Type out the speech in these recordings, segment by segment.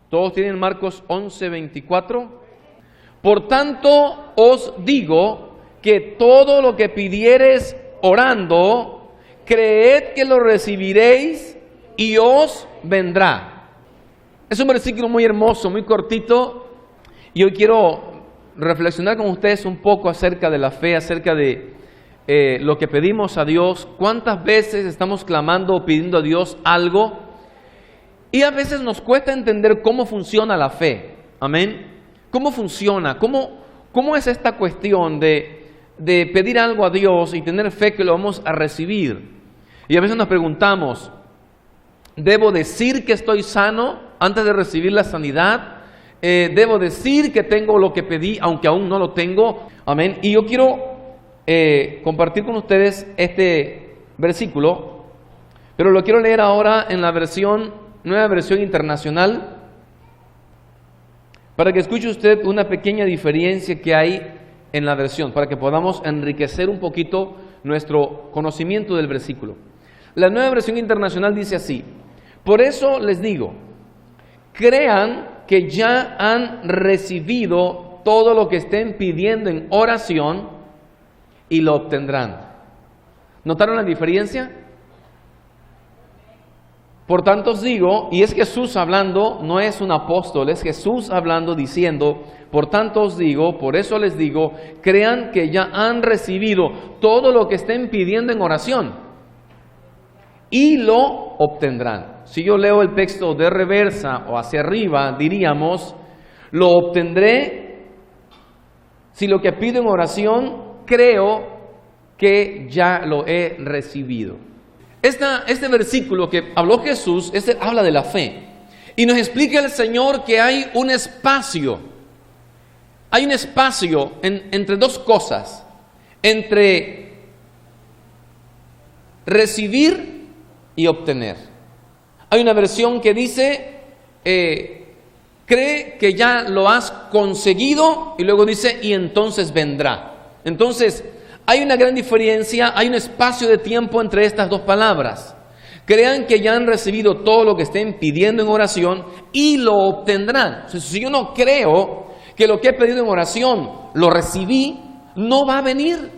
¿Todos tienen Marcos 11:24? Por tanto os digo que todo lo que pidiereis orando, creed que lo recibiréis y os vendrá. Es un versículo muy hermoso, muy cortito, y hoy quiero reflexionar con ustedes un poco acerca de la fe, acerca de lo que pedimos a Dios. ¿Cuántas veces estamos clamando o pidiendo a Dios algo? Y a veces nos cuesta entender cómo funciona la fe. Amén. ¿Cómo funciona? ¿Cómo es esta cuestión de pedir algo a Dios y tener fe que lo vamos a recibir? Y a veces nos preguntamos, ¿debo decir que estoy sano antes de recibir la sanidad? ¿Debo decir que tengo lo que pedí aunque aún no lo tengo? Amén. Y yo quiero compartir con ustedes este versículo, pero lo quiero leer ahora en la nueva versión internacional, para que escuche usted una pequeña diferencia que hay en la versión, para que podamos enriquecer un poquito nuestro conocimiento del versículo. La nueva versión internacional dice así: por eso les digo, crean que ya han recibido todo lo que estén pidiendo en oración y lo obtendrán. ¿Notaron la diferencia? Por tanto os digo, y es Jesús hablando, no es un apóstol, es Jesús hablando diciendo, por tanto os digo, por eso les digo, crean que ya han recibido todo lo que estén pidiendo en oración y lo obtendrán. Si yo leo el texto de reversa o hacia arriba, diríamos, lo obtendré si lo que pido en oración creo que ya lo he recibido. Este versículo que habló Jesús, habla de la fe. Y nos explica el Señor que hay un espacio. Hay un espacio entre dos cosas. Entre recibir y obtener. Hay una versión que dice, cree que ya lo has conseguido, y luego dice, y entonces vendrá. Entonces, hay una gran diferencia, hay un espacio de tiempo entre estas dos palabras. Crean que ya han recibido todo lo que estén pidiendo en oración y lo obtendrán. Entonces, si yo no creo que lo que he pedido en oración lo recibí, no va a venir,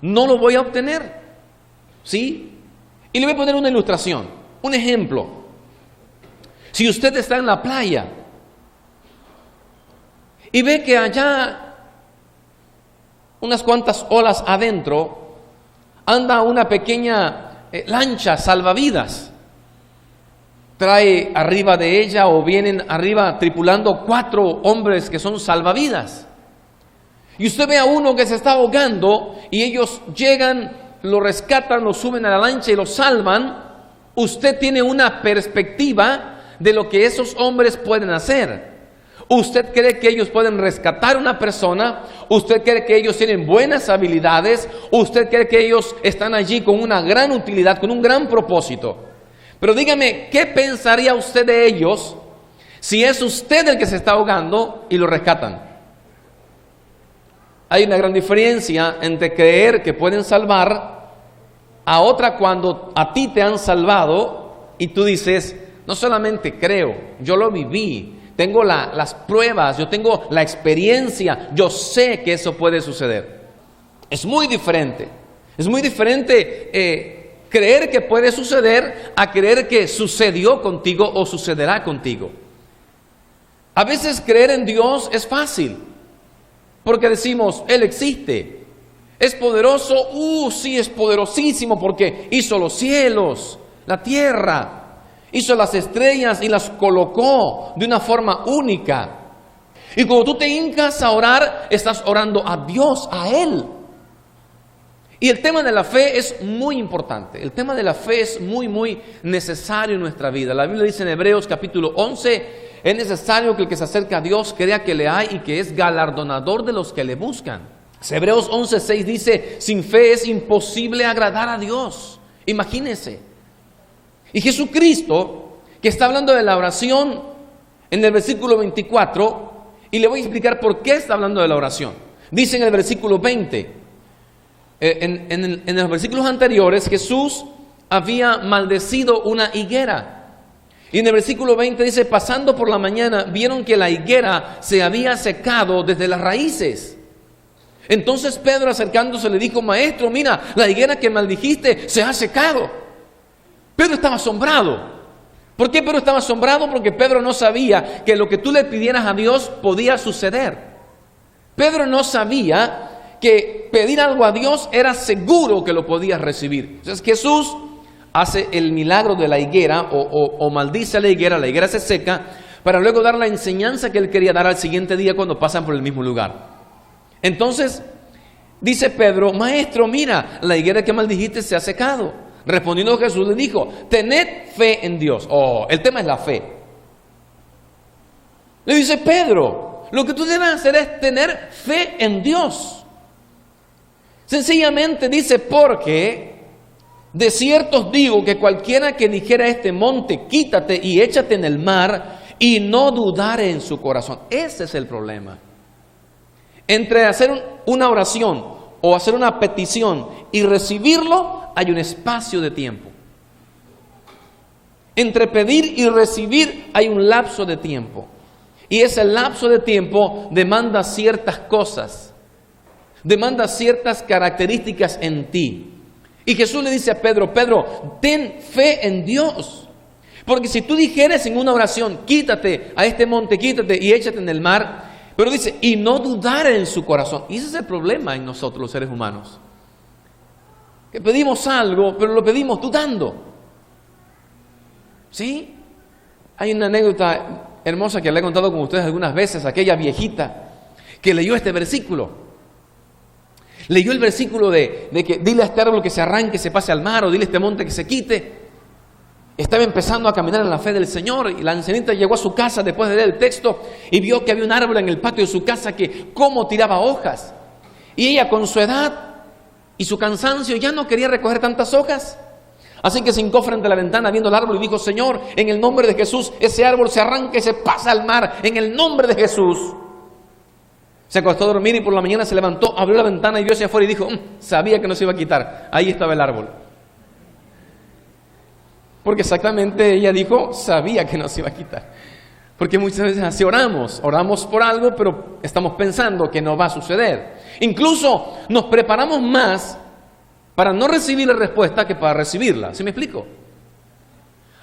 no lo voy a obtener. ¿Sí? Y le voy a poner una ilustración, un ejemplo. Si usted está en la playa y ve que allá, unas cuantas olas adentro, anda una pequeña lancha salvavidas. Trae arriba de ella o vienen arriba tripulando 4 hombres que son salvavidas. Y usted ve a uno que se está ahogando y ellos llegan, lo rescatan, lo suben a la lancha y lo salvan. Usted tiene una perspectiva de lo que esos hombres pueden hacer. Usted cree que ellos pueden rescatar a una persona, usted cree que ellos tienen buenas habilidades, usted cree que ellos están allí con una gran utilidad, con un gran propósito. Pero dígame, ¿qué pensaría usted de ellos si es usted el que se está ahogando y lo rescatan? Hay una gran diferencia entre creer que pueden salvar a otra cuando a ti te han salvado y tú dices, no solamente creo, yo lo viví. Tengo las pruebas, yo tengo la experiencia, yo sé que eso puede suceder. Es muy diferente. Es muy diferente creer que puede suceder a creer que sucedió contigo o sucederá contigo. A veces creer en Dios es fácil, porque decimos, Él existe. ¿Es poderoso? Sí, es poderosísimo porque hizo los cielos, la tierra. Hizo las estrellas y las colocó de una forma única. Y cuando tú te hincas a orar, estás orando a Dios, a Él. Y el tema de la fe es muy importante. El tema de la fe es muy, muy necesario en nuestra vida. La Biblia dice en Hebreos capítulo 11, es necesario que el que se acerca a Dios crea que le hay y que es galardonador de los que le buscan. Hebreos 11:6 dice, sin fe es imposible agradar a Dios. Imagínense. Y Jesucristo, que está hablando de la oración en el versículo 24, y le voy a explicar por qué está hablando de la oración. Dice en el versículo 20, en los versículos anteriores, Jesús había maldecido una higuera. Y en el versículo 20 dice, pasando por la mañana, vieron que la higuera se había secado desde las raíces. Entonces Pedro, acercándose, le dijo, maestro, mira, la higuera que maldijiste se ha secado. Pedro estaba asombrado. ¿Por qué Pedro estaba asombrado? Porque Pedro no sabía que lo que tú le pidieras a Dios podía suceder. Pedro no sabía que pedir algo a Dios era seguro que lo podías recibir. Entonces Jesús hace el milagro de la higuera o maldice a la higuera se seca, para luego dar la enseñanza que él quería dar al siguiente día cuando pasan por el mismo lugar. Entonces dice Pedro, maestro, mira, la higuera que maldijiste se ha secado. Respondiendo Jesús le dijo, tened fe en Dios. El tema es la fe. Le dice Pedro, lo que tú debes hacer es tener fe en Dios. Sencillamente dice, porque de cierto os digo que cualquiera que dijera a este monte, quítate y échate en el mar, y no dudare en su corazón. Ese es el problema. Entre hacer una oración o hacer una petición y recibirlo, hay un espacio de tiempo. Entre pedir y recibir hay un lapso de tiempo. Y ese lapso de tiempo demanda ciertas cosas, demanda ciertas características en ti. Y Jesús le dice a Pedro, Pedro, ten fe en Dios. Porque si tú dijeres en una oración, quítate a este monte, quítate y échate en el mar, pero dice, y no dudar en su corazón. Y ese es el problema en nosotros los seres humanos. Que pedimos algo, pero lo pedimos dudando. ¿Sí? Hay una anécdota hermosa que le he contado con ustedes algunas veces, aquella viejita que leyó este versículo. Leyó el versículo de que dile a este árbol que se arranque, se pase al mar, o dile a este monte que se quite. Estaba empezando a caminar en la fe del Señor y la ancianita llegó a su casa después de leer el texto y vio que había un árbol en el patio de su casa que cómo tiraba hojas. Y ella con su edad y su cansancio ya no quería recoger tantas hojas. Así que se hincó frente a la ventana viendo el árbol y dijo, Señor, en el nombre de Jesús, ese árbol se arranca y se pasa al mar, en el nombre de Jesús. Se acostó a dormir y por la mañana se levantó, abrió la ventana y vio hacia afuera y dijo, sabía que no se iba a quitar. Ahí estaba el árbol. Porque exactamente ella dijo, sabía que no se iba a quitar. Porque muchas veces así oramos por algo, pero estamos pensando que no va a suceder. Incluso nos preparamos más para no recibir la respuesta que para recibirla. ¿Sí me explico?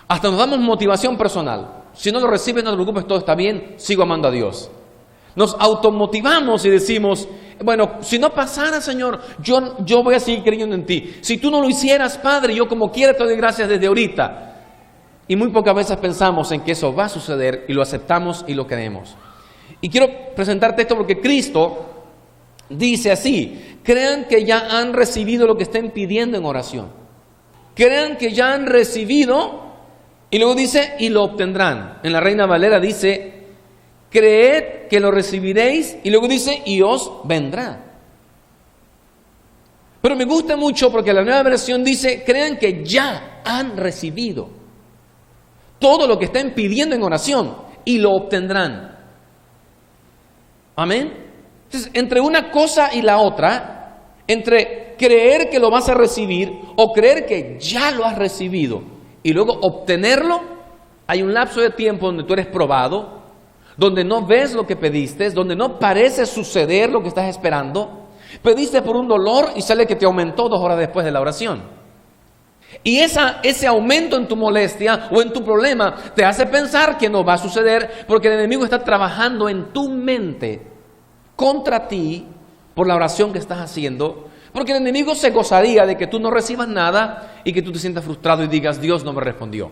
Hasta nos damos motivación personal. Si no lo recibes, no te preocupes, todo está bien, sigo amando a Dios. Nos automotivamos y decimos, bueno, si no pasara, Señor, yo voy a seguir creyendo en ti. Si tú no lo hicieras, Padre, yo como quiera te doy gracias desde ahorita. Y muy pocas veces pensamos en que eso va a suceder y lo aceptamos y lo creemos. Y quiero presentarte esto porque Cristo dice así, crean que ya han recibido lo que estén pidiendo en oración. Crean que ya han recibido y luego dice, y lo obtendrán. En la Reina Valera dice, creed que lo recibiréis y luego dice, y os vendrá. Pero me gusta mucho porque la nueva versión dice, crean que ya han recibido todo lo que estén pidiendo en oración y lo obtendrán. Amén. Entonces, entre una cosa y la otra, entre creer que lo vas a recibir o creer que ya lo has recibido y luego obtenerlo, hay un lapso de tiempo donde tú eres probado, donde no ves lo que pediste, donde no parece suceder lo que estás esperando. Pediste por un dolor y sale que te aumentó 2 horas después de la oración. Y ese aumento en tu molestia o en tu problema te hace pensar que no va a suceder porque el enemigo está trabajando en tu mente contra ti por la oración que estás haciendo. Porque el enemigo se gozaría de que tú no recibas nada y que tú te sientas frustrado y digas, Dios no me respondió.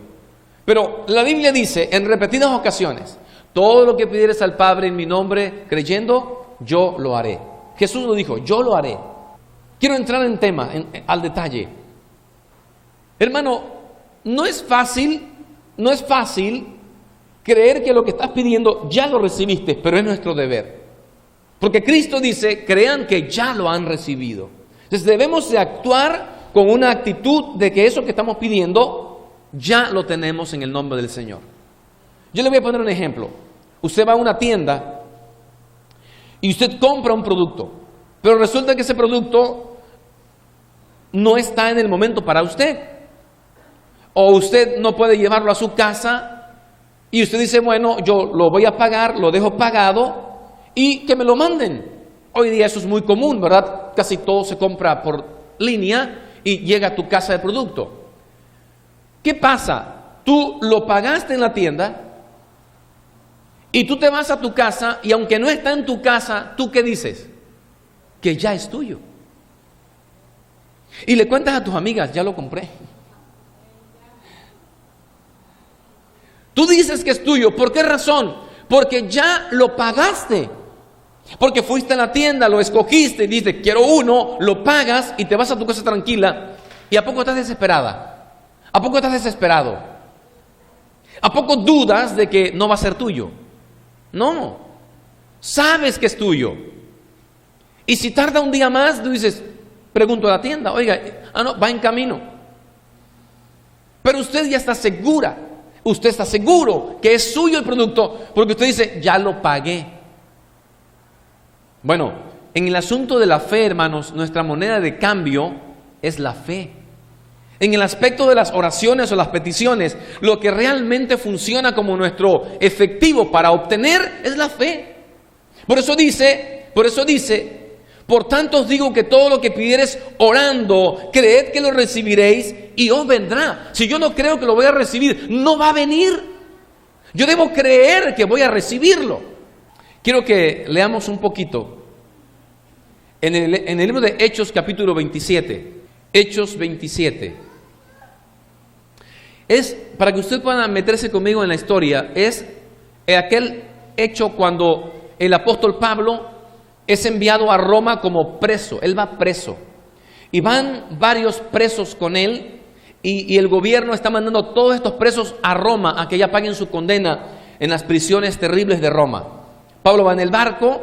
Pero la Biblia dice en repetidas ocasiones, todo lo que pidieres al Padre en mi nombre, creyendo, yo lo haré. Jesús lo dijo, yo lo haré. Quiero entrar en tema, al detalle. Hermano, no es fácil creer que lo que estás pidiendo ya lo recibiste, pero es nuestro deber. Porque Cristo dice, crean que ya lo han recibido. Entonces debemos de actuar con una actitud de que eso que estamos pidiendo, ya lo tenemos en el nombre del Señor. Yo le voy a poner un ejemplo. Usted va a una tienda y usted compra un producto, pero resulta que ese producto no está en el momento para usted. O usted no puede llevarlo a su casa Y usted dice, bueno, yo lo voy a pagar, lo dejo pagado y que me lo manden. Hoy día eso es muy común, ¿verdad? Casi todo se compra por línea y llega a tu casa el producto. ¿Qué pasa? Tú lo pagaste en la tienda y tú te vas a tu casa y aunque no está en tu casa, ¿tú qué dices? Que ya es tuyo. Y le cuentas a tus amigas, ya lo compré. Tú dices que es tuyo, ¿por qué razón? Porque ya lo pagaste. Porque fuiste a la tienda, lo escogiste y dices, quiero uno, lo pagas y te vas a tu casa tranquila. ¿Y a poco estás desesperada? ¿A poco estás desesperado? ¿A poco dudas de que no va a ser tuyo? No, sabes que es tuyo. Y si tarda un día más, tú dices, pregunto a la tienda, oiga, no, va en camino. Pero usted ya está segura, usted está seguro que es suyo el producto, porque usted dice, ya lo pagué. Bueno, en el asunto de la fe, hermanos, nuestra moneda de cambio es la fe. En el aspecto de las oraciones o las peticiones, lo que realmente funciona como nuestro efectivo para obtener es la fe. Por eso dice, por tanto os digo que todo lo que pidiereis orando, creed que lo recibiréis y os vendrá. Si yo no creo que lo voy a recibir, no va a venir. Yo debo creer que voy a recibirlo. Quiero que leamos un poquito en el libro de Hechos capítulo 27. Hechos 27. Es, para que usted pueda meterse conmigo en la historia, es aquel hecho cuando el apóstol Pablo es enviado a Roma como preso. Él va preso. Y van varios presos con él y el gobierno está mandando a todos estos presos a Roma a que ya paguen su condena en las prisiones terribles de Roma. Pablo va en el barco,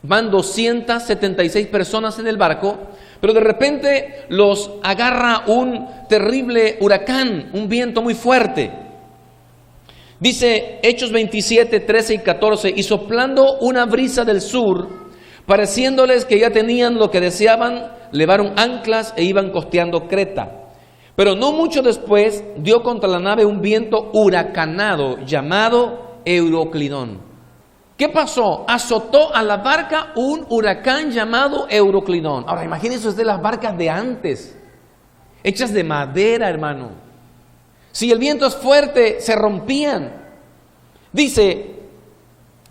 van 276 personas en el barco, pero de repente los agarra un terrible huracán, un viento muy fuerte. Dice Hechos 27, 13 y 14, y soplando una brisa del sur, pareciéndoles que ya tenían lo que deseaban, levaron anclas e iban costeando Creta. Pero no mucho después dio contra la nave un viento huracanado llamado Euroclidón. ¿Qué pasó? Azotó a la barca un huracán llamado Euroclidón. Ahora imagínense usted las barcas de antes, hechas de madera, hermano. Si el viento es fuerte, se rompían. Dice,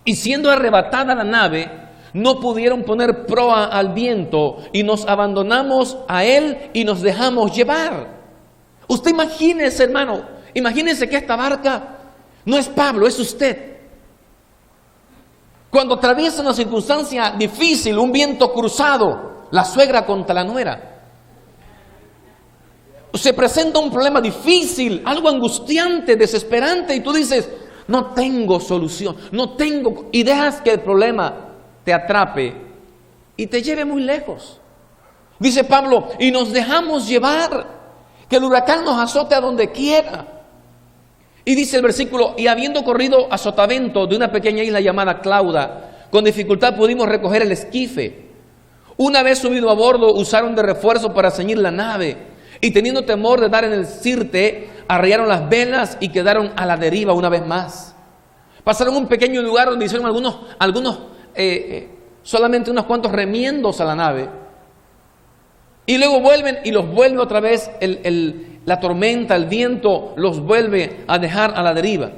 y siendo arrebatada la nave, no pudieron poner proa al viento y nos abandonamos a él y nos dejamos llevar. Usted imagínese, hermano, imagínese que esta barca no es Pablo, es usted. Cuando atraviesa una circunstancia difícil, un viento cruzado, la suegra contra la nuera, se presenta un problema difícil, algo angustiante, desesperante, y tú dices, no tengo solución, y dejas que el problema te atrape y te lleve muy lejos. Dice Pablo, y nos dejamos llevar, que el huracán nos azote a donde quiera. Y dice el versículo, y habiendo corrido a sotavento de una pequeña isla llamada Clauda, con dificultad pudimos recoger el esquife. Una vez subido a bordo, usaron de refuerzo para ceñir la nave, y teniendo temor de dar en el sirte, arriaron las velas y quedaron a la deriva una vez más. Pasaron un pequeño lugar donde hicieron solamente unos cuantos remiendos a la nave, y luego vuelven y los vuelve otra vez la tormenta, el viento los vuelve a dejar a la deriva.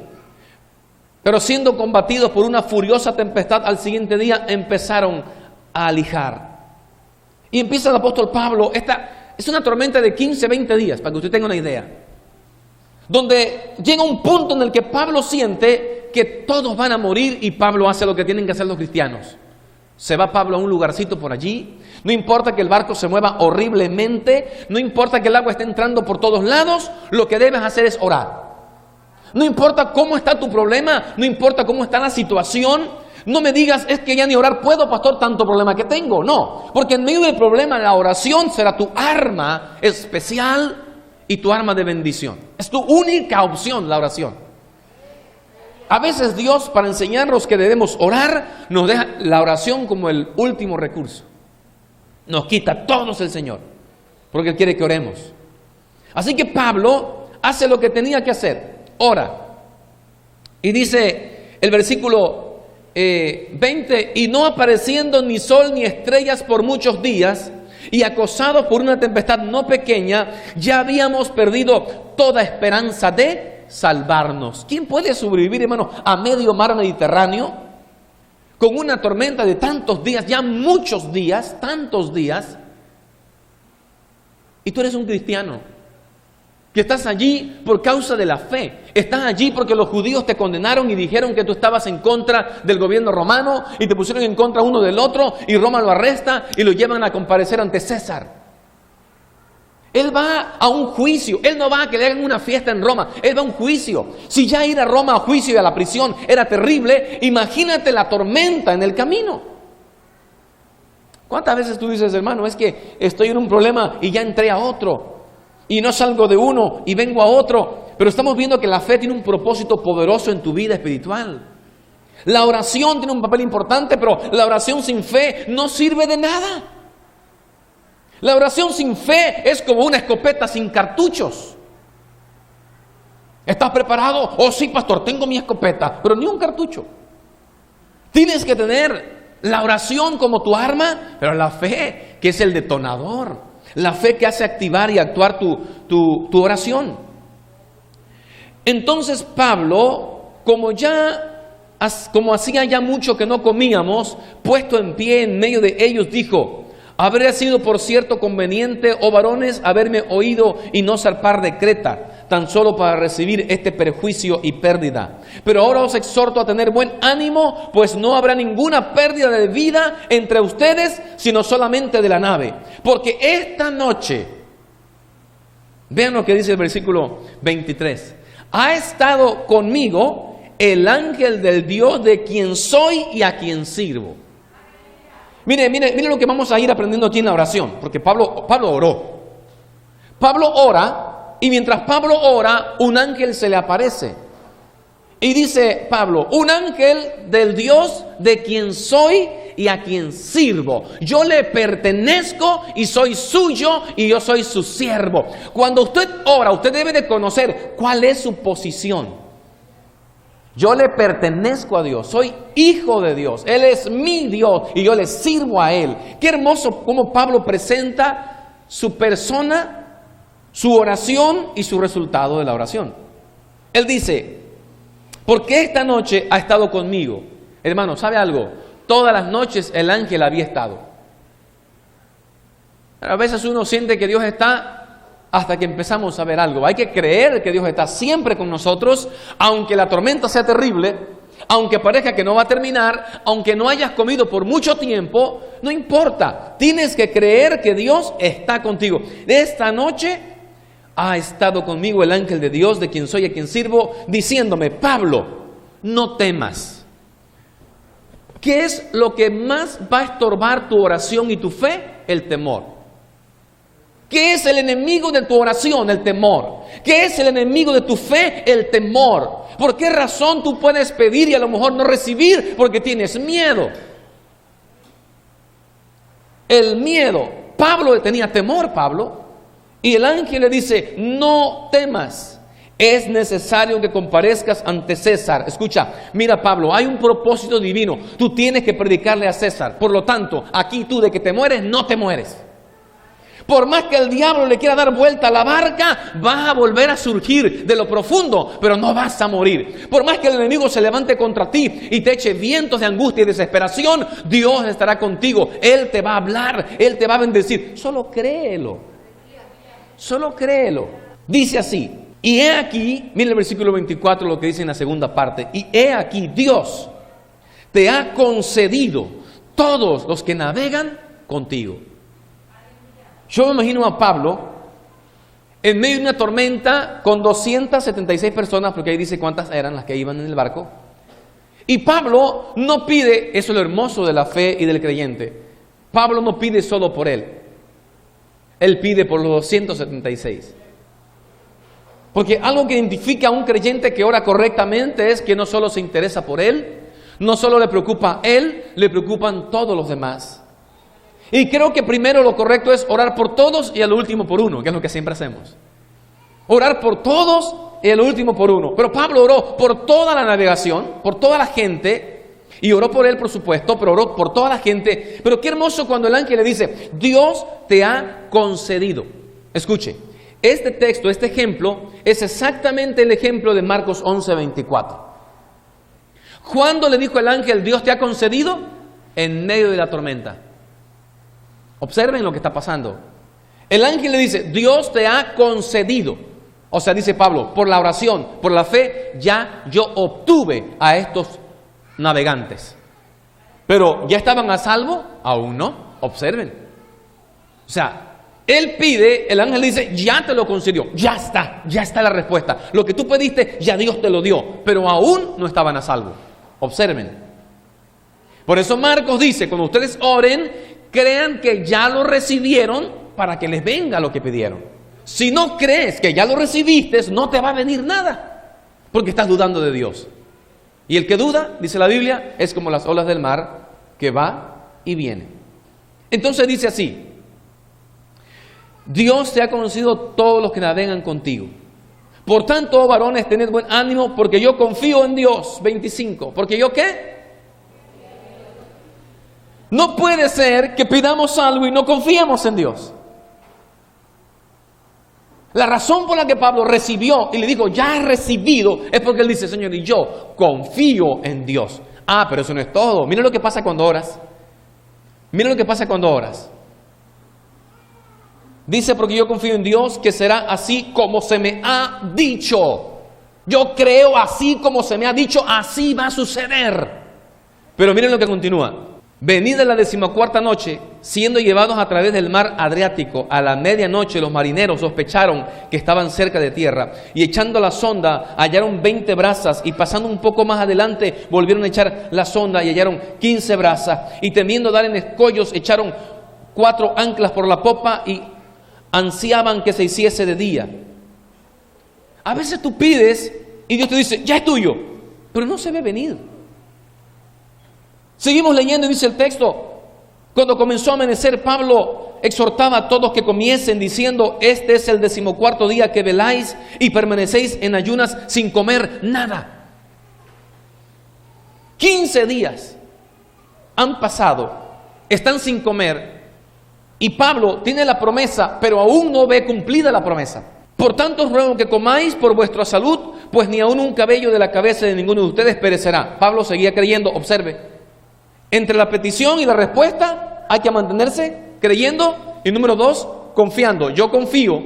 Pero siendo combatidos por una furiosa tempestad, al siguiente día empezaron a alijar. Y empieza el apóstol Pablo, esta es una tormenta de 15, 20 días, para que usted tenga una idea, donde llega un punto en el que Pablo siente que todos van a morir y Pablo hace lo que tienen que hacer los cristianos. Se va Pablo a un lugarcito por allí, no importa que el barco se mueva horriblemente, no importa que el agua esté entrando por todos lados, lo que debes hacer es orar. No importa cómo está tu problema, no importa cómo está la situación, no me digas, es que ya ni orar puedo, pastor, tanto problema que tengo. No, porque en medio del problema la oración será tu arma especial y tu arma de bendición. Es tu única opción, la oración. A veces Dios, para enseñarnos que debemos orar, nos deja la oración como el último recurso. Nos quita todos el Señor, porque Él quiere que oremos. Así que Pablo hace lo que tenía que hacer, ora. Y dice el versículo 20, y no apareciendo ni sol ni estrellas por muchos días, y acosados por una tempestad no pequeña, ya habíamos perdido toda esperanza de salvarnos. ¿Quién puede sobrevivir, hermano, a medio mar Mediterráneo? Con una tormenta de tantos días, ya muchos días, tantos días. Y tú eres un cristiano, que estás allí por causa de la fe. Estás allí porque los judíos te condenaron y dijeron que tú estabas en contra del gobierno romano y te pusieron en contra uno del otro y Roma lo arresta y lo llevan a comparecer ante César. Él va a un juicio, él no va a que le hagan una fiesta en Roma, él va a un juicio. Si ya ir a Roma a juicio y a la prisión era terrible, imagínate la tormenta en el camino. ¿Cuántas veces tú dices, hermano, es que estoy en un problema y ya entré a otro? Y no salgo de uno y vengo a otro. Pero estamos viendo que la fe tiene un propósito poderoso en tu vida espiritual. La oración tiene un papel importante, pero la oración sin fe no sirve de nada. La oración sin fe es como una escopeta sin cartuchos. ¿Estás preparado? Oh sí, pastor, tengo mi escopeta, pero ni un cartucho. Tienes que tener la oración como tu arma, pero la fe que es el detonador. La fe que hace activar y actuar tu oración. Entonces Pablo, como hacía ya mucho que no comíamos, puesto en pie en medio de ellos, dijo: habría sido por cierto conveniente, oh varones, haberme oído y no zarpar de Creta, tan solo para recibir este perjuicio y pérdida. Pero ahora os exhorto a tener buen ánimo, pues no habrá ninguna pérdida de vida entre ustedes, sino solamente de la nave. Porque esta noche, vean lo que dice el versículo 23, ha estado conmigo el ángel del Dios de quien soy y a quien sirvo. Mire lo que vamos a ir aprendiendo aquí en la oración, porque Pablo oró. Pablo ora, y mientras Pablo ora, un ángel se le aparece. Y dice Pablo: un ángel del Dios de quien soy y a quien sirvo. Yo le pertenezco y soy suyo y yo soy su siervo. Cuando usted ora, usted debe de conocer cuál es su posición. Yo le pertenezco a Dios, soy hijo de Dios, Él es mi Dios y yo le sirvo a Él. Qué hermoso cómo Pablo presenta su persona, su oración y su resultado de la oración. Él dice: porque esta noche ha estado conmigo. Hermano, ¿sabe algo? Todas las noches el ángel había estado. A veces uno siente que Dios está hasta que empezamos a ver algo. Hay que creer que Dios está siempre con nosotros, aunque la tormenta sea terrible, aunque parezca que no va a terminar, aunque no hayas comido por mucho tiempo, no importa. Tienes que creer que Dios está contigo. Esta noche ha estado conmigo el ángel de Dios, de quien soy y a quien sirvo, diciéndome: Pablo, no temas. ¿Qué es lo que más va a estorbar tu oración y tu fe? El temor. ¿Qué es el enemigo de tu oración? El temor. ¿Qué es el enemigo de tu fe? El temor. ¿Por qué razón tú puedes pedir y a lo mejor no recibir? Porque tienes miedo. El miedo. Pablo tenía temor, Pablo. Y el ángel le dice: no temas. Es necesario que comparezcas ante César. Escucha, mira Pablo, hay un propósito divino. Tú tienes que predicarle a César. Por lo tanto, aquí tú de que te mueres, no te mueres. Por más que el diablo le quiera dar vuelta a la barca, vas a volver a surgir de lo profundo, pero no vas a morir. Por más que el enemigo se levante contra ti y te eche vientos de angustia y desesperación, Dios estará contigo. Él te va a hablar, Él te va a bendecir. Solo créelo. Solo créelo. Dice así: y he aquí, mire el versículo 24 lo que dice en la segunda parte. Y he aquí, Dios te ha concedido todos los que navegan contigo. Yo me imagino a Pablo en medio de una tormenta con 276 personas, porque ahí dice cuántas eran las que iban en el barco. Y Pablo no pide, eso es lo hermoso de la fe y del creyente. Pablo no pide solo por él. Él pide por los 276. Porque algo que identifica a un creyente que ora correctamente es que no solo se interesa por él, no solo le preocupa a él, le preocupan todos los demás. Y creo que primero lo correcto es orar por todos y a lo último por uno, que es lo que siempre hacemos. Orar por todos y el último por uno. Pero Pablo oró por toda la navegación, por toda la gente, y oró por él, por supuesto, pero oró por toda la gente. Pero qué hermoso cuando el ángel le dice, Dios te ha concedido. Escuche, este texto, este ejemplo, es exactamente el ejemplo de Marcos 11:24. ¿Cuándo le dijo el ángel, Dios te ha concedido? En medio de la tormenta. Observen lo que está pasando. El ángel le dice, Dios te ha concedido. O sea, dice Pablo, por la oración, por la fe, ya yo obtuve a estos navegantes. Pero ¿ya estaban a salvo? Aún no. Observen. O sea, él pide, el ángel dice, ya te lo concedió. Ya está la respuesta. Lo que tú pediste, ya Dios te lo dio. Pero aún no estaban a salvo. Observen. Por eso Marcos dice, cuando ustedes oren, crean que ya lo recibieron para que les venga lo que pidieron. Si no crees que ya lo recibiste, no te va a venir nada. Porque estás dudando de Dios. Y el que duda, dice la Biblia, es como las olas del mar que va y viene. Entonces dice así, Dios te ha conocido todos los que navegan contigo. Por tanto, oh varones, tened buen ánimo, porque yo confío en Dios. 25. ¿Porque yo qué? No puede ser que pidamos algo y no confiemos en Dios. La razón por la que Pablo recibió y le dijo, ya has recibido, es porque él dice, Señor, y yo confío en Dios. Ah, pero eso no es todo. Mira lo que pasa cuando oras. Mira lo que pasa cuando oras. Dice, porque yo confío en Dios, que será así como se me ha dicho. Yo creo así como se me ha dicho, así va a suceder. Pero miren lo que continúa. Venida la 14ª noche, siendo llevados a través del mar Adriático, a la medianoche los marineros sospecharon que estaban cerca de tierra, y echando la sonda hallaron 20 brazas, y pasando un poco más adelante volvieron a echar la sonda y hallaron 15 brazas, y temiendo dar en escollos echaron 4 anclas por la popa y ansiaban que se hiciese de día. A veces tú pides y Dios te dice, ya es tuyo, pero no se ve venir. Seguimos leyendo y dice el texto, cuando comenzó a amanecer, Pablo exhortaba a todos que comiesen diciendo, este es el 14º día que veláis y permanecéis en ayunas sin comer nada. 15 días han pasado, están sin comer y Pablo tiene la promesa, pero aún no ve cumplida la promesa. Por tanto os ruego que comáis por vuestra salud, pues ni aun un cabello de la cabeza de ninguno de ustedes perecerá. Pablo seguía creyendo, observe. Entre la petición y la respuesta hay que mantenerse creyendo y número 2, confiando. Yo confío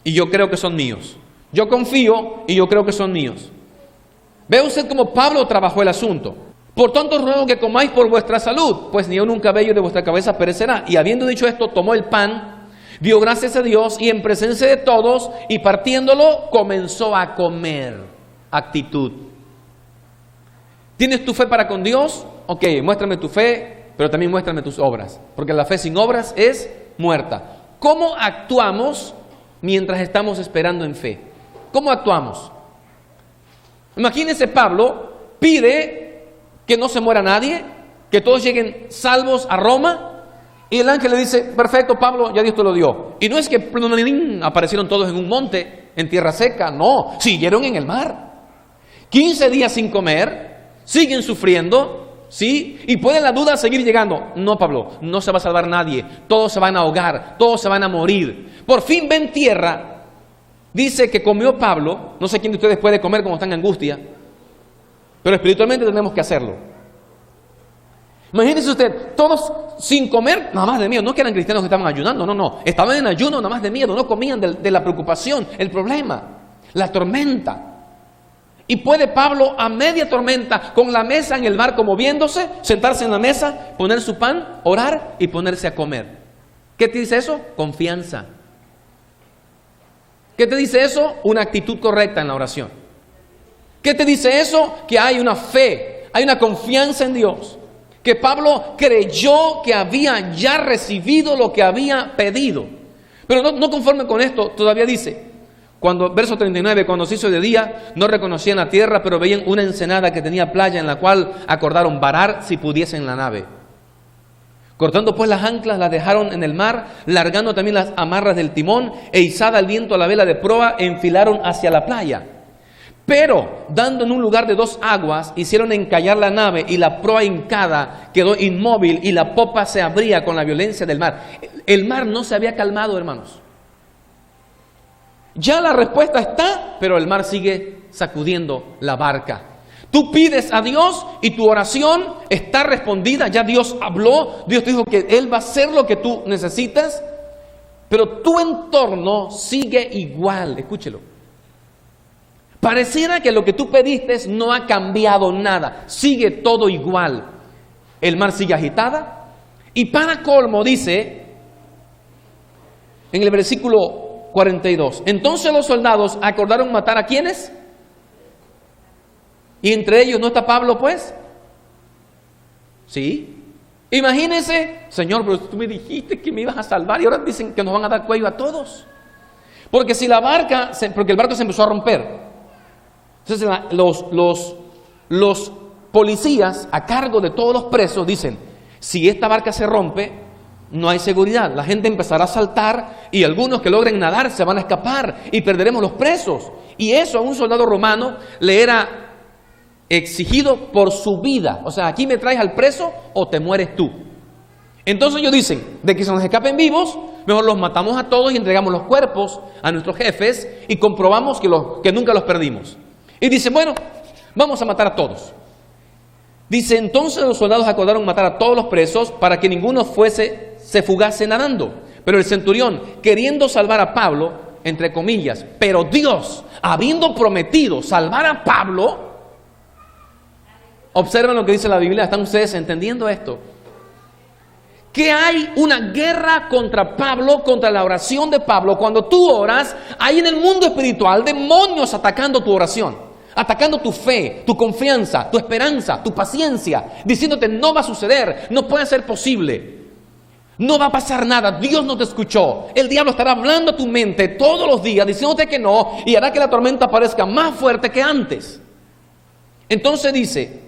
y yo creo que son míos. Yo confío y yo creo que son míos. Ve usted cómo Pablo trabajó el asunto. Por tanto os ruego que comáis por vuestra salud, pues ni aun un cabello de vuestra cabeza perecerá. Y habiendo dicho esto, tomó el pan, dio gracias a Dios y en presencia de todos y partiéndolo comenzó a comer. Actitud. ¿Tienes tu fe para con Dios? Ok, muéstrame tu fe, pero también muéstrame tus obras, porque la fe sin obras es muerta. ¿Cómo actuamos mientras estamos esperando en fe? ¿Cómo actuamos? Imagínense, Pablo pide que no se muera nadie, que todos lleguen salvos a Roma, y el ángel le dice, perfecto Pablo, ya Dios te lo dio. Y no es que aparecieron todos en un monte, en tierra seca, no, siguieron en el mar. 15 días sin comer, siguen sufriendo, ¿sí? Y puede la duda seguir llegando. No, Pablo, no se va a salvar nadie. Todos se van a ahogar, todos se van a morir. Por fin ven tierra. Dice que comió Pablo. No sé quién de ustedes puede comer como está en angustia, pero espiritualmente tenemos que hacerlo. Imagínense usted, todos sin comer, nada más de miedo. No que eran cristianos que estaban ayunando, no. Estaban en ayuno nada más de miedo. No comían de la preocupación, el problema, la tormenta. Y puede Pablo a media tormenta, con la mesa en el barco moviéndose, sentarse en la mesa, poner su pan, orar y ponerse a comer. ¿Qué te dice eso? Confianza. ¿Qué te dice eso? Una actitud correcta en la oración. ¿Qué te dice eso? Que hay una fe, hay una confianza en Dios. Que Pablo creyó que había ya recibido lo que había pedido. Pero no conforme con esto, todavía dice, verso 39, cuando se hizo de día, no reconocían la tierra, pero veían una ensenada que tenía playa en la cual acordaron varar si pudiesen la nave. Cortando pues las anclas, las dejaron en el mar, largando también las amarras del timón, e izada al viento a la vela de proa, enfilaron hacia la playa. Pero, dando en un lugar de 2 aguas, hicieron encallar la nave, y la proa hincada quedó inmóvil, y la popa se abría con la violencia del mar. El mar no se había calmado, hermanos. Ya la respuesta está, pero el mar sigue sacudiendo la barca. Tú pides a Dios y tu oración está respondida. Ya Dios habló, Dios te dijo que Él va a hacer lo que tú necesitas, pero tu entorno sigue igual. Escúchelo. Pareciera que lo que tú pediste no ha cambiado nada, sigue todo igual. El mar sigue agitada, y para colmo dice en el versículo 42, entonces los soldados acordaron matar a ¿quiénes? Y entre ellos no está Pablo, pues. ¿Sí? Imagínense, Señor, pero tú me dijiste que me ibas a salvar y ahora dicen que nos van a dar cuello a todos. Porque si la barca, porque el barco se empezó a romper. Entonces los policías a cargo de todos los presos dicen, si esta barca se rompe, no hay seguridad. La gente empezará a saltar y algunos que logren nadar se van a escapar y perderemos los presos. Y eso a un soldado romano le era exigido por su vida. O sea, aquí me traes al preso o te mueres tú. Entonces ellos dicen, de que se nos escapen vivos, mejor los matamos a todos y entregamos los cuerpos a nuestros jefes y comprobamos que nunca los perdimos. Y dicen, bueno, vamos a matar a todos. Dice, entonces los soldados acordaron matar a todos los presos para que ninguno se fugase nadando. Pero el centurión, queriendo salvar a Pablo, entre comillas, pero Dios, habiendo prometido salvar a Pablo, observen lo que dice la Biblia, ¿están ustedes entendiendo esto? Que hay una guerra contra Pablo, contra la oración de Pablo. Cuando tú oras, hay en el mundo espiritual demonios atacando tu oración, atacando tu fe, tu confianza, tu esperanza, tu paciencia, diciéndote no va a suceder, no puede ser posible, no va a pasar nada, Dios no te escuchó. El diablo estará hablando a tu mente todos los días, diciéndote que no, y hará que la tormenta parezca más fuerte que antes. Entonces dice,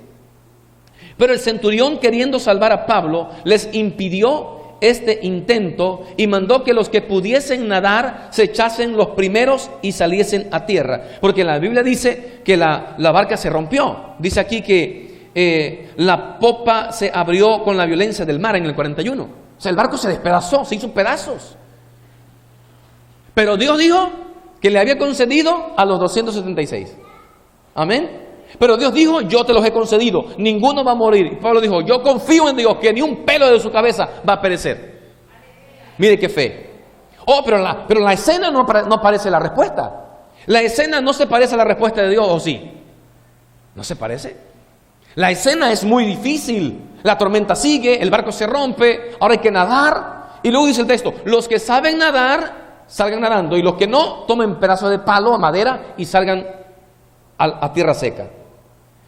pero el centurión, queriendo salvar a Pablo, les impidió este intento y mandó que los que pudiesen nadar se echasen los primeros y saliesen a tierra. Porque la Biblia dice que la barca se rompió. Dice aquí que la popa se abrió con la violencia del mar en el 41. O sea, el barco se despedazó, se hizo pedazos. Pero Dios dijo que le había concedido a los 276. Amén. Pero Dios dijo, yo te los he concedido, ninguno va a morir. Y Pablo dijo, yo confío en Dios, que ni un pelo de su cabeza va a perecer. Mire qué fe. Oh, pero la escena no parece la respuesta. La escena no se parece a la respuesta de Dios, ¿o sí? ¿No se parece? La escena es muy difícil. La tormenta sigue, el barco se rompe, ahora hay que nadar. Y luego dice el texto, los que saben nadar, salgan nadando. Y los que no, tomen pedazos de palo, madera y salgan a tierra seca.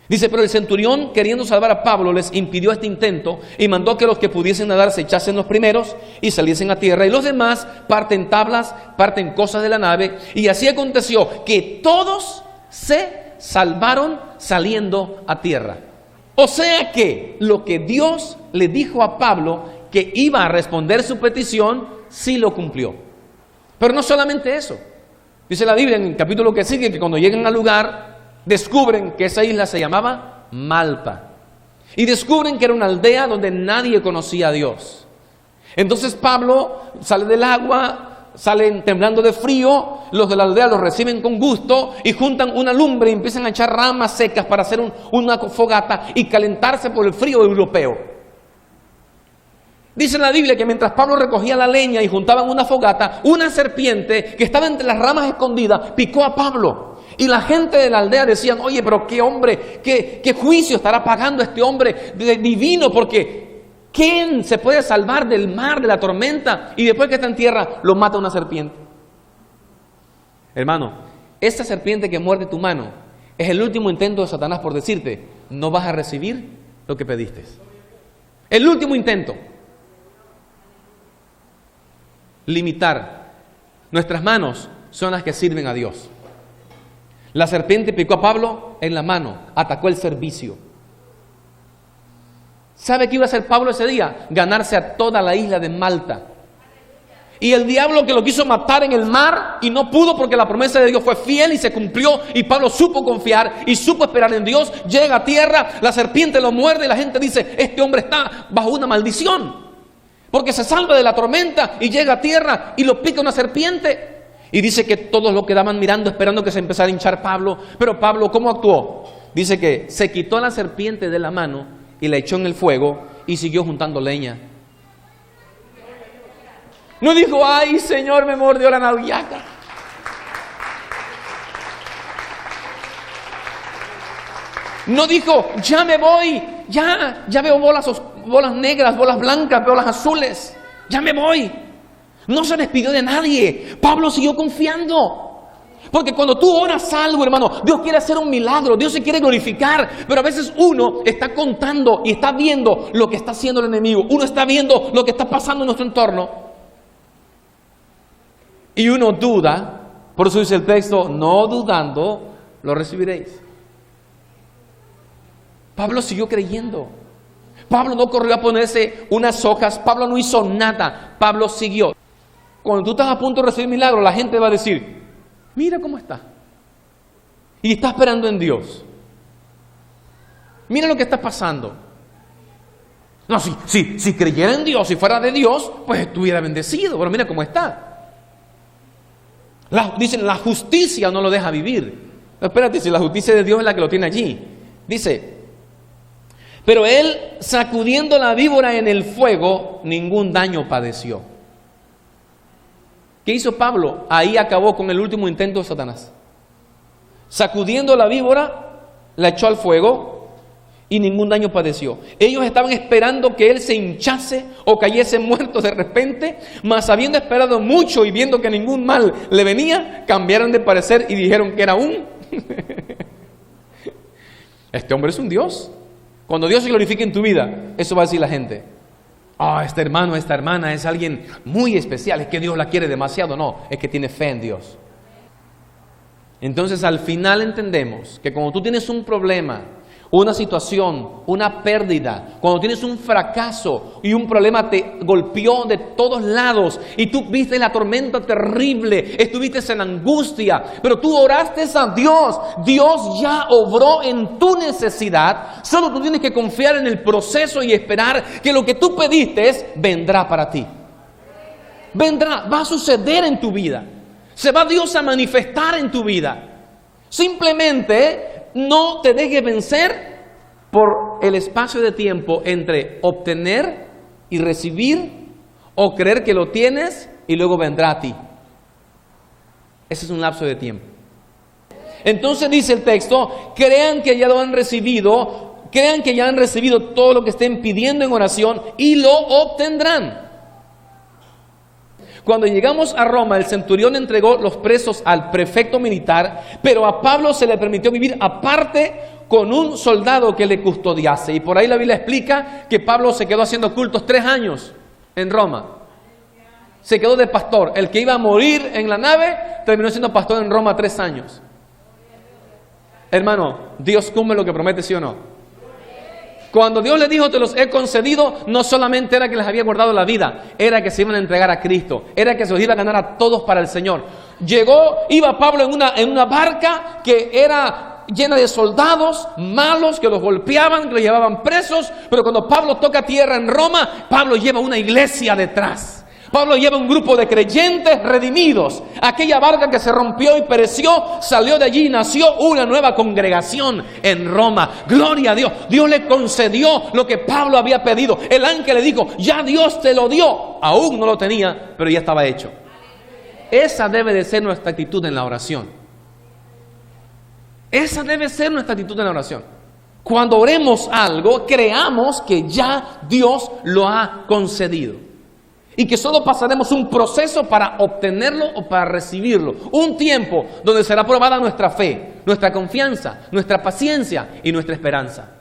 Dice, pero el centurión, queriendo salvar a Pablo, les impidió este intento y mandó que los que pudiesen nadar se echasen los primeros y saliesen a tierra, y los demás parten tablas, parten cosas de la nave. Y así aconteció que todos se salvaron saliendo a tierra. O sea que lo que Dios le dijo a Pablo que iba a responder su petición, sí lo cumplió. Pero no solamente eso. Dice la Biblia en el capítulo que sigue que cuando llegan al lugar, descubren que esa isla se llamaba Malta. Y descubren que era una aldea donde nadie conocía a Dios. Entonces Pablo sale del agua, salen temblando de frío, los de la aldea los reciben con gusto y juntan una lumbre y empiezan a echar ramas secas para hacer una fogata y calentarse por el frío europeo. Dice la Biblia que mientras Pablo recogía la leña y juntaban una fogata, una serpiente que estaba entre las ramas escondidas picó a Pablo. Y la gente de la aldea decían, oye, pero qué hombre, qué juicio estará pagando este hombre divino, porque ¿quién se puede salvar del mar, de la tormenta, y después que está en tierra lo mata una serpiente? Hermano, esta serpiente que muerde tu mano es el último intento de Satanás por decirte, no vas a recibir lo que pediste. El último intento. Limitar. Nuestras manos son las que sirven a Dios. La serpiente picó a Pablo en la mano, atacó el servicio. ¿Sabe qué iba a hacer Pablo ese día? Ganarse a toda la isla de Malta. Y el diablo que lo quiso matar en el mar y no pudo porque la promesa de Dios fue fiel y se cumplió, y Pablo supo confiar y supo esperar en Dios. Llega a tierra, la serpiente lo muerde y la gente dice: este hombre está bajo una maldición, porque se salva de la tormenta y llega a tierra y lo pica una serpiente. Y dice que todos lo quedaban mirando esperando que se empezara a hinchar Pablo. Pero Pablo, ¿cómo actuó? Dice que se quitó la serpiente de la mano y la echó en el fuego y siguió juntando leña. No dijo: ay, Señor, me mordió la naviaca. No dijo: ya me voy, ya veo bolas negras, bolas blancas, veo las azules, ya me voy. No se despidió de nadie. Pablo siguió confiando. Porque cuando tú oras algo, hermano, Dios quiere hacer un milagro, Dios se quiere glorificar, pero a veces uno está contando y está viendo lo que está haciendo el enemigo. Uno está viendo lo que está pasando en nuestro entorno. Y uno duda. Por eso dice el texto: no dudando, lo recibiréis. Pablo siguió creyendo. Pablo no corrió a ponerse unas hojas. Pablo no hizo nada. Pablo siguió. Cuando tú estás a punto de recibir milagro, la gente va a decir: mira cómo está. Y está esperando en Dios. Mira lo que está pasando. No, si creyera en Dios, si fuera de Dios, pues estuviera bendecido. Pero mira cómo está. Dicen: la justicia no lo deja vivir. No, espérate, si la justicia de Dios es la que lo tiene allí. Dice: pero él, sacudiendo la víbora en el fuego, ningún daño padeció. ¿Qué hizo Pablo? Ahí acabó con el último intento de Satanás. Sacudiendo la víbora, la echó al fuego y ningún daño padeció. Ellos estaban esperando que él se hinchase o cayese muerto de repente, mas habiendo esperado mucho y viendo que ningún mal le venía, cambiaron de parecer y dijeron que era este hombre es un Dios. Cuando Dios se glorifique en tu vida, eso va a decir la gente: este hermano, esta hermana es alguien muy especial, es que Dios la quiere demasiado. No, es que tiene fe en Dios. Entonces al final entendemos que cuando tú tienes un problema, una situación, una pérdida, cuando tienes un fracaso y un problema te golpeó de todos lados y tú viste la tormenta terrible, estuviste en angustia, pero tú oraste a Dios, Dios ya obró en tu necesidad. Solo tú tienes que confiar en el proceso y esperar que lo que tú pediste vendrá para ti. Vendrá, va a suceder en tu vida. Se va Dios a manifestar en tu vida. Simplemente no te dejes vencer por el espacio de tiempo entre obtener y recibir, o creer que lo tienes y luego vendrá a ti. Ese es un lapso de tiempo. Entonces dice el texto: crean que ya lo han recibido, crean que ya han recibido todo lo que estén pidiendo en oración y lo obtendrán. Cuando llegamos a Roma, el centurión entregó los presos al prefecto militar, pero a Pablo se le permitió vivir aparte con un soldado que le custodiase. Y por ahí la Biblia explica que Pablo se quedó haciendo cultos 3 años en Roma. Se quedó de pastor. El que iba a morir en la nave terminó siendo pastor en Roma 3 años. Hermano, Dios cumple lo que promete, ¿sí o no? Cuando Dios les dijo: te los he concedido, no solamente era que les había guardado la vida, era que se iban a entregar a Cristo, era que se los iba a ganar a todos para el Señor. Iba Pablo en una barca que era llena de soldados malos que los golpeaban, que los llevaban presos, pero cuando Pablo toca tierra en Roma, Pablo lleva una iglesia detrás. Pablo lleva un grupo de creyentes redimidos. Aquella barca que se rompió y pereció, salió de allí y nació una nueva congregación en Roma. Gloria a Dios. Dios le concedió lo que Pablo había pedido. El ángel le dijo: ya Dios te lo dio. Aún no lo tenía, pero ya estaba hecho. Esa debe de ser nuestra actitud en la oración. Esa debe ser nuestra actitud en la oración. Cuando oremos algo, creamos que ya Dios lo ha concedido. Y que solo pasaremos un proceso para obtenerlo o para recibirlo. Un tiempo donde será probada nuestra fe, nuestra confianza, nuestra paciencia y nuestra esperanza.